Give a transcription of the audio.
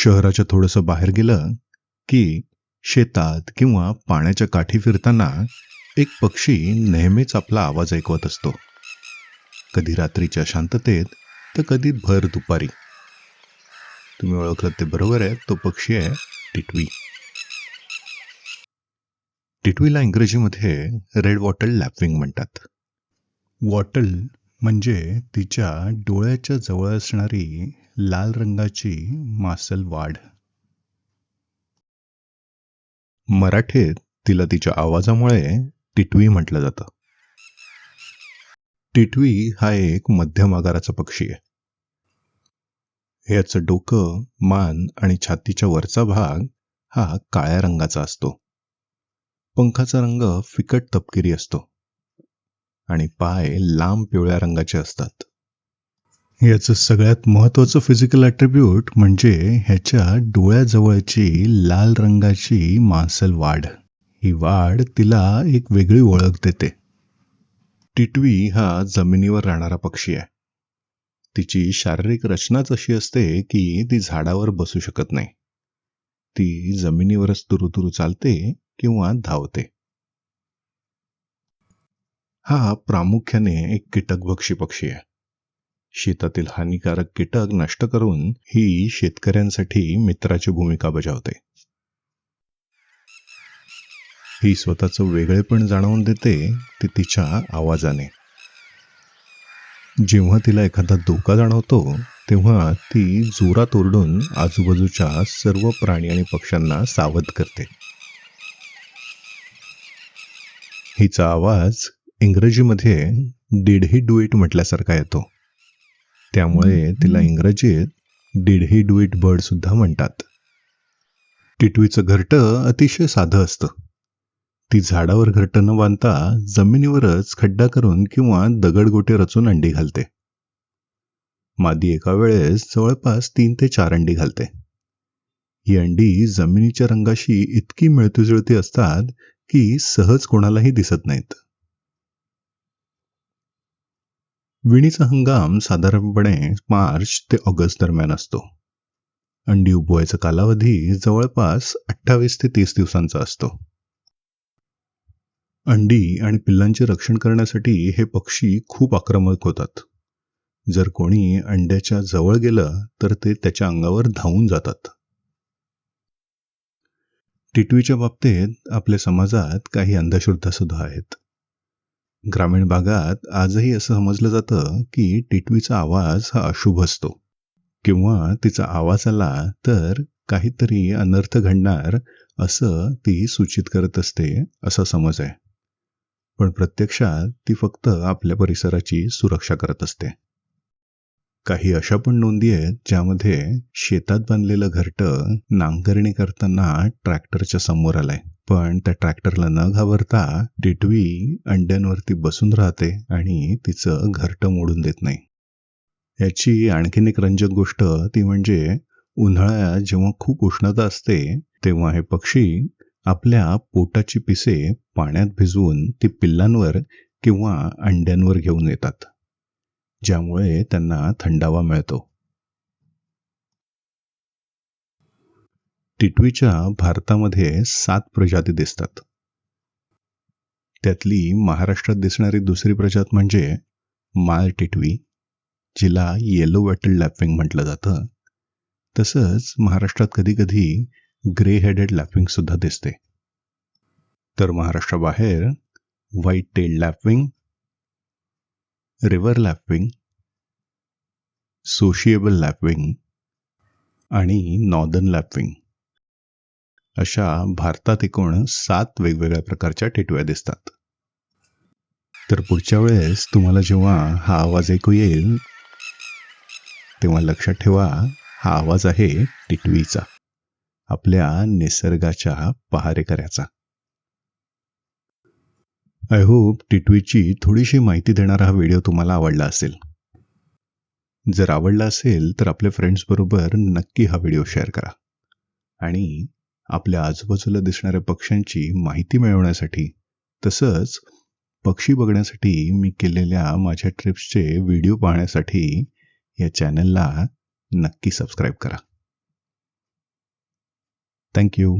शहराच्या थोडंसं बाहेर गेलं की शेतात किंवा पाण्याच्या काठी फिरताना एक पक्षी नेहमीच आपला आवाज ऐकवत असतो. कधी रात्रीच्या शांततेत तर कधी भर दुपारी. तुम्ही ओळखलं ते बरोबर आहे, तो पक्षी आहे टिटवी. टिटवीला इंग्रजीमध्ये रेड वॉटल लॅपिंग म्हणतात. वॉटल म्हणजे तिच्या डोळ्याच्या जवळ असणारी लाल रंगाची मासल वाढ. मराठीत तिला तिच्या आवाजामुळे टिटवी म्हटलं जातं. टिटवी हा एक मध्यम आकाराचा पक्षी आहे. याचं डोकं, मान आणि छातीच्या वरचा भाग हा काळ्या रंगाचा असतो. पंखाचा रंग फिकट तपकिरी असतो आणि पाय लांब पिवळ्या रंगाचे असतात. याचं सगळ्यात महत्त्वाचं फिजिकल ॲट्रिब्यूट म्हणजे ह्याच्या डोळ्याजवळची लाल रंगाची मांसल वाढ. ही वाढ तिला एक वेगळी ओळख देते. टिटवी हा जमिनीवर राहणारा पक्षी आहे. तिची शारीरिक रचनाच अशी असते की ती झाडावर बसू शकत नाही. ती जमिनीवरच तुरुतुरू चालते किंवा धावते. हा प्रामुख्याने एक कीटकभक्षी पक्षी आहे. शेतातील हानिकारक कीटक नष्ट करून ही शेतकऱ्यांसाठी मित्राची भूमिका बजावते. ही स्वतःचं वेगळेपण जाणवून देते ते तिच्या आवाजाने. जेव्हा तिला एखादा धोका जाणवतो तेव्हा ती जोरात ओरडून आजूबाजूच्या सर्व प्राणी आणि पक्ष्यांना सावध करते. हिचा आवाज इंग्रजीमध्ये डिड ही डू इट म्हटल्यासारखा येतो. त्यामुळे तिला इंग्रजीत did he do it bird सुद्धा म्हणतात. टिटवीचं घरटं अतिशय साधं असतं. ती झाडावर घरटं न बांधता जमिनीवरच खड्डा करून किंवा दगडगोटे रचून अंडी घालते. मादी एका वेळेस जवळपास 3 ते 4 अंडी घालते. ही अंडी जमिनीच्या रंगाशी इतकी मिळतीजुळती असतात की सहज कोणालाही दिसत नाहीत. विणीचा हंगाम साधारणपणे मार्च ते ऑगस्ट दरम्यान असतो. अंडी उबवायचा कालावधी जवळपास 28 ते 30 दिवसांचा असतो. अंडी आणि पिल्लांचे रक्षण करण्यासाठी हे पक्षी खूप आक्रमक होतात. जर कोणी अंड्याच्या जवळ गेलं तर ते त्याच्या अंगावर धावून जातात. टिटवीच्या बाबतीत आपल्या समाजात काही अंधश्रद्धा सुद्धा आहेत. ग्रामीण भागात आजही असं समजलं जातं की टिटवीचा आवाज हा अशुभ असतो किंवा तिचा आवाज आला तर काहीतरी अनर्थ घडणार असं ती सूचित करत असते, असा समज आहे. पण प्रत्यक्षात ती फक्त आपल्या परिसराची सुरक्षा करत असते. काही अशा पण नोंदी आहेत ज्यामध्ये शेतात बांधलेलं घरटं नांगरणी करताना ट्रॅक्टरच्या समोर आलंय, पण त्या ट्रॅक्टरला न घाबरता टिटवी अंड्यांवरती बसून राहते आणि तिचं घरटं मोडून देत नाही. याची आणखीन एक रंजक गोष्ट ती म्हणजे उन्हाळ्यात जेव्हा खूप उष्णता असते तेव्हा हे पक्षी आपल्या पोटाची पिसे पाण्यात भिजवून ती पिल्लांवर किंवा अंड्यांवर घेऊन येतात, ज्यामुळे त्यांना थंडावा मिळतो. टिटवीच्या भारतामध्ये 7 प्रजाती दिसतात. त्यातली महाराष्ट्रात दिसणारी दुसरी प्रजात म्हणजे माळ टिटवी, जिला येलो वॉटल लॅपिंग म्हटलं जातं. तसंच महाराष्ट्रात कधीकधी ग्रे हेडेड लॅपिंग सुद्धा दिसते. तर महाराष्ट्राबाहेर white tail lapwing, river lapwing, sociable lapwing आणि नॉर्दर्न लॅपिंग अशा भारतात एकूण 7 वेगवेगळ्या प्रकारच्या टिटव्या दिसतात. तर पुढच्या वेळेस तुम्हाला जेव्हा हा आवाज ऐकू येईल तेव्हा लक्षात ठेवा, हा आवाज आहे टिटवीचा, आपल्या निसर्गाच्या पहारेकऱ्याचा. आय होप टिटवीची थोडीशी माहिती देणारा हा व्हिडिओ तुम्हाला आवडला असेल. जर आवडला असेल तर आपल्या फ्रेंड्स बरोबर नक्की हा व्हिडिओ शेअर करा आणि आपल्या आजूबाजूला दिसणाऱ्या पक्ष्यांची माहिती मिळवण्यासाठी तसंच पक्षी बघण्यासाठी मी केलेल्या माझ्या ट्रिप्सचे व्हिडिओ पाहण्यासाठी या चॅनलला नक्की सबस्क्राईब करा. थँक्यू.